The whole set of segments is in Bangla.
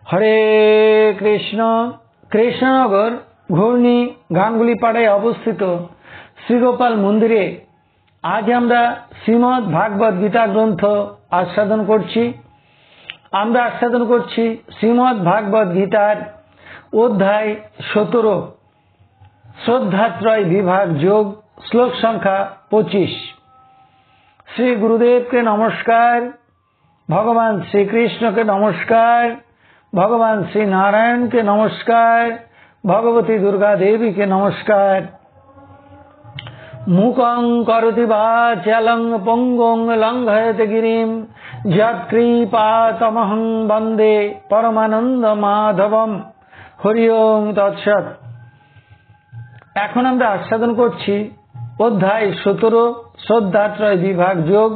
হরে কৃষ্ণ। কৃষ্ণনগর ঘূর্ণি গাঙ্গুলিপাড়ায় অবস্থিত শ্রীগোপাল মন্দিরে আজ আমরা শ্রীমদ্ ভাগবত গীতা গ্রন্থ আস্বাদন করছি। আমরা আস্বাদন করছি শ্রীমদ্ ভাগবত গীতার অধ্যায় 17 শ্রদ্ধাত্রয় বিভাগ যোগ, শ্লোক সংখ্যা 25। শ্রী গুরুদেবকে নমস্কার, ভগবান শ্রীকৃষ্ণকে নমস্কার, ভগবান শ্রী নারায়ণকে নমস্কার, ভগবতী দুর্গা দেবীকে নমস্কার। মুকং করোতি বাচালং পঙ্গং লঙ্ঘয়তে গিরিম যৎকৃপাতমহং বন্দে পরমানন্দ মাধবম। হরি ওম তৎসৎ। এখন আমরা আস্বাদন করছি অধ্যায় 17 শ্রদ্ধাত্রয় বিভাগ যোগ,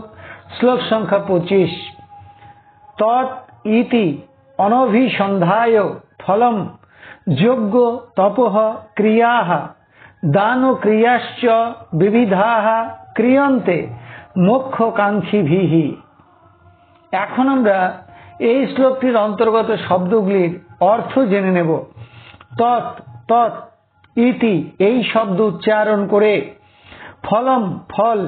শ্লোক সংখ্যা 25। তৎ ইতি অনভিসন্ধায় ফলম যজ্ঞ তপঃ ক্রিয়াঃ দান ক্রিয়াশ্চ বিবিধাঃ ক্রিয়ন্তে মোক্ষকাঙ্ক্ষীভিঃ। এখন আমরা এই শ্লোকটির অন্তর্গত শব্দগুলির অর্থ জেনে নেব। তৎ তৎ ইতি এই শব্দ উচ্চারণ করে, ফলম ফল,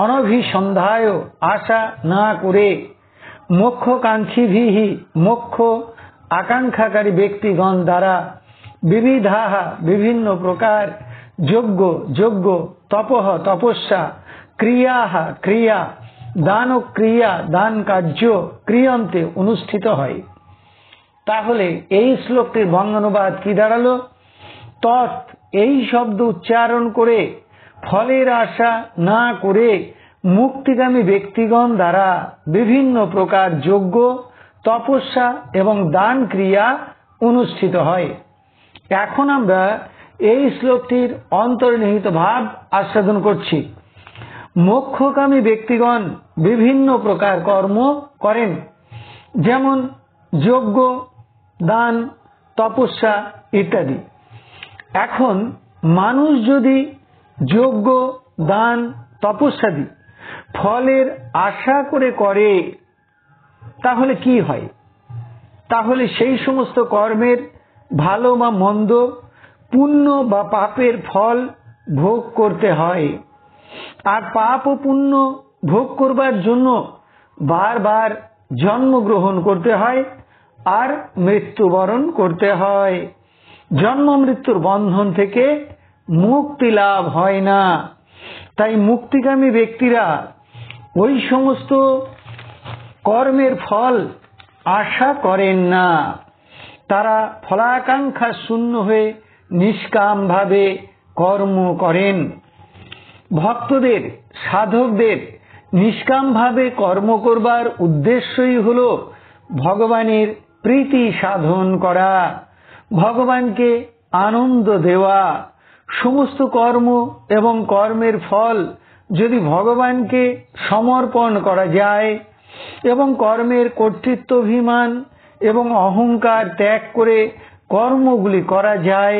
অনভিসন্ধায় আশা না করে, মোক্ষকাঙ্ক্ষীভিঃ মোক্ষ আকাঙ্ক্ষাকারী ব্যক্তিগণ দ্বারা, বিবিধাঃ বিভিন্ন প্রকার, যজ্ঞ যজ্ঞ, তপঃ তপস্যা, ক্রিয়াঃ ক্রিয়া, দান ক্রিয়া দান কার্য, ক্রিয়ন্তে অনুষ্ঠিত হয়। তাহলে এই শ্লোকটির বঙ্গানুবাদ কি দাঁড়ালো? তৎ এই শব্দ উচ্চারণ করে, ফলের আশা না করে মুক্তিগামী ব্যক্তিগণ দ্বারা বিভিন্ন প্রকার যজ্ঞ, তপস্যা এবং দান ক্রিয়া অনুষ্ঠিত হয়। এখন আমরা এই শ্লোকটির অন্তর্নিহিত ভাব আস্বাদন করছি। মোক্ষকামী ব্যক্তিগণ বিভিন্ন প্রকার কর্ম করেন, যেমন যজ্ঞ, দান, তপস্যা ইত্যাদি। এখন মানুষ যদি যজ্ঞ, দান, তপস্যাদি ফলের আশা করে তাহলে কি হয়? তাহলে সেই সমস্ত কর্মের ভালো বা মন্দ, পুণ্য বা পাপের ফল ভোগ করতে হয়। আর পাপ ও পুণ্য ভোগ করবার জন্য বারবার জন্মগ্রহণ করতে হয় আর মৃত্যুবরণ করতে হয়। জন্ম মৃত্যুর বন্ধন থেকে মুক্তি লাভ হয় না। তাই মুক্তিগামী ব্যক্তিরা ওই সমস্ত কর্মের ফল আশা করেন না। তারা ফলাকাঙ্ক্ষা শূন্য হয়ে নিষ্কাম ভাবে কর্ম করেন। ভক্তদের, সাধকদের নিষ্কাম ভাবে কর্ম করবার উদ্দেশ্যই হল ভগবানের প্রীতি সাধন করা, ভগবানকে আনন্দ দেওয়া। সমস্ত কর্ম এবং কর্মের ফল যদি ভগবানকে সমর্পণ করা যায় এবং কর্মের কর্তৃত্বাভিমান এবং অহংকার ত্যাগ করে কর্মগুলি করা যায়,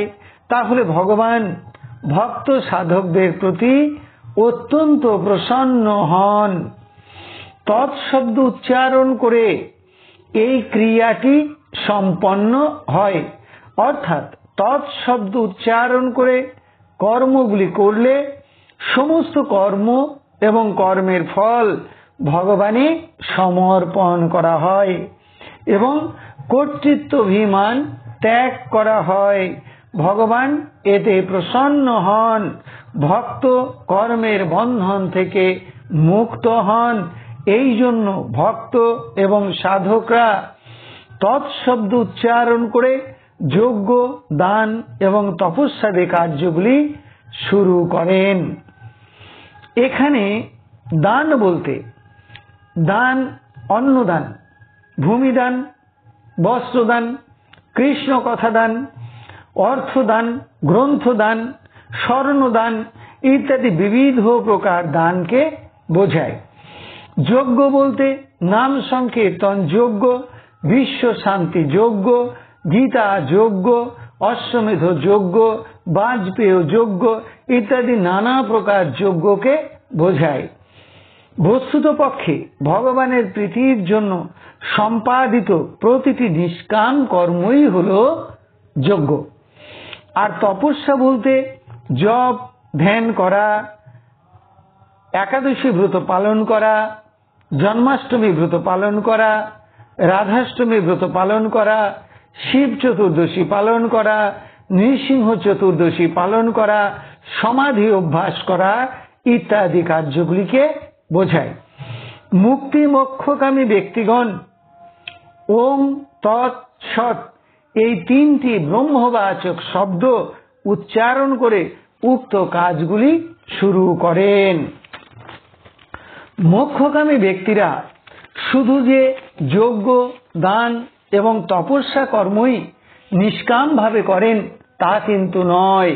তাহলে ভগবান ভক্ত সাধকদের প্রতি অত্যন্ত প্রসন্ন হন। তৎশব্দ উচ্চারণ করে এই ক্রিয়াটি সম্পন্ন হয়। অর্থাৎ তৎশব্দ উচ্চারণ করে কর্মগুলি করলে সমস্ত কর্ম এবং কর্মের ফল ভগবানে সমর্পণ করা হয় এবং কর্তৃত্বাভিমান ত্যাগ করা হয়। ভগবান এতে প্রসন্ন হন, ভক্ত কর্মের বন্ধন থেকে মুক্ত হন। এই জন্য ভক্ত এবং সাধকরা তৎশব্দ উচ্চারণ করে যজ্ঞ, দান এবং তপস্যাদি কার্যগুলি শুরু করেন। এখানে দান বলতে দান, অন্নদান, ভূমিদান, বস্ত্রদান, কৃষ্ণ কথাদান, অর্থদান, গ্রন্থদান, স্বর্ণদান ইত্যাদি বিবিধ প্রকার দানকে বোঝায়। যজ্ঞ বলতে নাম সংকীর্তন যজ্ঞ, বিশ্ব শান্তি যজ্ঞ, গীতা যজ্ঞ, অশ্বমেধ যজ্ঞ, বাজপেয় যজ্ঞ ইত্যাদি নানা প্রকার যজ্ঞকে বোঝায়। বস্তুত পক্ষে ভগবানের প্রীতির জন্য সম্পাদিত প্রতিটি নিষ্কাম কর্মই হলো যজ্ঞ। আর তপস্যা বলতে জপ ধ্যান করা, একাদশী ব্রত পালন করা, জন্মাষ্টমী ব্রত পালন করা, রাধাষ্টমী ব্রত পালন করা, শিব চতুর্দশী পালন করা, নৃসিংহ চতুর্দশী পালন করা, সমাধি অভ্যাস করা ইত্যাদি কার্যগুলিকে বোঝায়। মুক্তি মোক্ষকামী ব্যক্তিগণ ওম তৎ সৎ এই তিনটি ব্রহ্মবাচক শব্দ উচ্চারণ করে উক্ত কাজগুলি শুরু করেন। মোক্ষকামী ব্যক্তিরা শুধু যে যজ্ঞ দান এবং তপস্যা কর্মই নিষ্কাম ভাবে করেন তা কিন্তু নয়।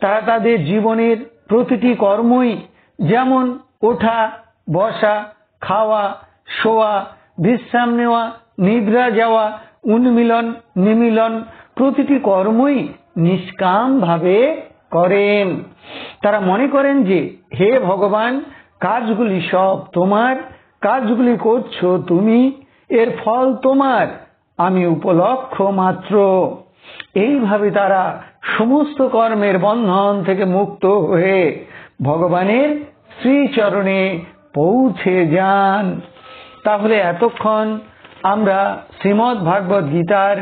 তারা তাদের জীবনের প্রতিটি কর্মই, যেমন ওঠা বসা, খাওয়া শোয়া, বিশ্রাম নেওয়া, নিদ্রা যাওয়া, উন্মিলন নিমিলন, প্রতিটি কর্মই নিষ্কাম ভাবে করেন। তারা মনে করেন যে হে ভগবান, কাজগুলি সব তোমার, কাজগুলি করছো তুমি, এর ফল তোমার, আমি উপলক্ষ মাত্র। এইভাবে তারা সমস্ত কর্মের বন্ধন থেকে মুক্ত হয়ে ভগবানের শ্রীচরণে পৌঁছে যান। তাহলে এতক্ষণ আমরা শ্রীমদ্ ভাগবত গীতার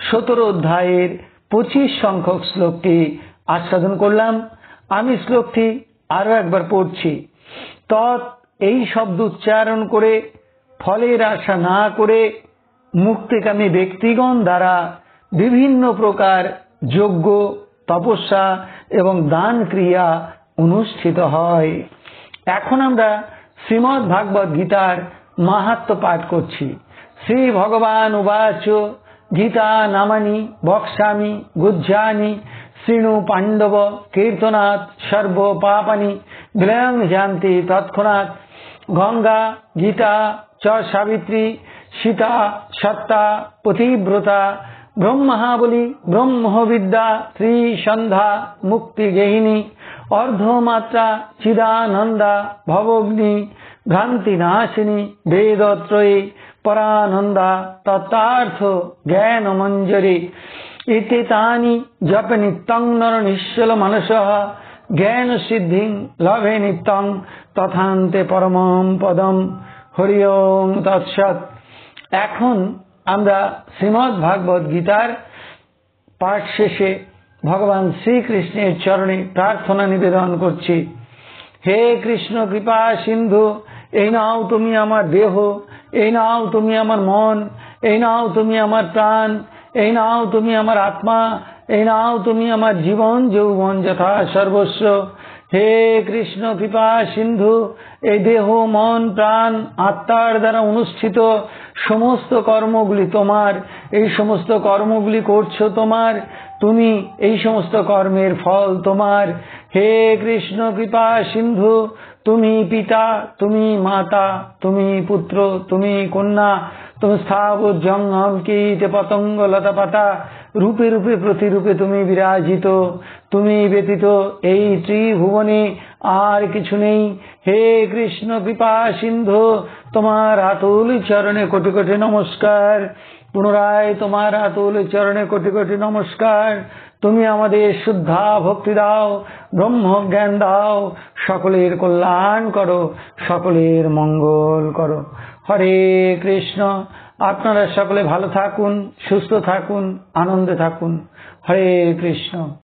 17 অধ্যায়ের 25 সংখ্যক শ্লোকটি আস্বাদন করলাম। আমি শ্লোকটি আরো একবার পড়ছি। তৎ এই শব্দ উচ্চারণ করে ফলের আশা না করে মুক্তিকামী ব্যক্তিগণ দ্বারা বিভিন্ন প্রকার যজ্ঞ তপস্যা এবং দান ক্রিয়া অনুষ্ঠিত হয়। এখন আমরা শ্রীমদ্ ভাগবত গীতার মাহাত্ম্য পাঠ করছি। শ্রী ভগবান উবাচ গীতা নামানি বক্ষ্যামি গুহ্যানি শৃণু পাণ্ডব কীর্তনাৎ সর্ব পাপানি বিলয়ং যান্তি তৎক্ষণাৎ গঙ্গা গীতা চ সাবিত্রী সীতা সত্তা পতিব্রতা ব্রহ্মাবলী ব্রহ্মবিদ্যা শ্রী সন্ধ্যা মুক্তি গেহিনী অর্ধমাত্রা চিদানন্দা ভবগ্নি ভ্রান্তি নাশিনী বেদত্রয়ী পরানন্দা তত্ত্বার্থ জ্ঞান মঞ্জরি ইতি তানি জপ নিত্যং নর নিশ্চল মানসঃ জ্ঞান সিদ্ধিং লভে নিত্যং তথান্তে পরমম পদম হরি ওম তৎসৎ। এখন আমরা শ্রীমদ্ ভাগবত গীতার পাঠ শেষে ভগবান শ্রীকৃষ্ণের চরণে প্রার্থনা নিবেদন করছি। হে কৃষ্ণ কৃপা সিন্ধু, এই নাও তুমি আমার দেহ, এই নাও তুমি আমার মন, এই নাও তুমি আমার প্রাণ, এই নাও তুমি আমার আত্মা, এই নাও তুমি আমার জীবন যৌবন যথা সর্বস্ব। হে কৃষ্ণ কৃপা সিন্ধু, এই দেহ মন প্রাণ আত্মার দ্বারা অনুষ্ঠিত সমস্ত কর্মগুলি তোমার, এই সমস্ত কর্মগুলি করছো তোমার, তুমি এই সমস্ত কর্মের ফল তোমার। হে কৃষ্ণ কৃপা সিন্ধু, তুমি পিতা, তুমি মাতা, তুমি পুত্র, তুমি কন্যা, তুমি স্থাবর জঙ্গম কীট পতঙ্গ লতা পাতা রূপে রূপে প্রতিরূপে তুমি বিরাজিত। তুমি ব্যতীত এই ত্রিভুবনে আর কিছু নেই। হে কৃষ্ণ কৃপা সিন্ধু, তোমার আতুল চরণে কোটি কোটি নমস্কার। পুনরায় তোমার আতুল চরণে কোটি কোটি নমস্কার। তুমি আমাদের শুদ্ধা ভক্তি দাও, ব্রহ্ম জ্ঞান দাও, সকলের কল্যাণ করো, সকলের মঙ্গল করো। হরে কৃষ্ণ। আপনারা সকলে ভালো থাকুন, সুস্থ থাকুন, আনন্দে থাকুন। হরে কৃষ্ণ।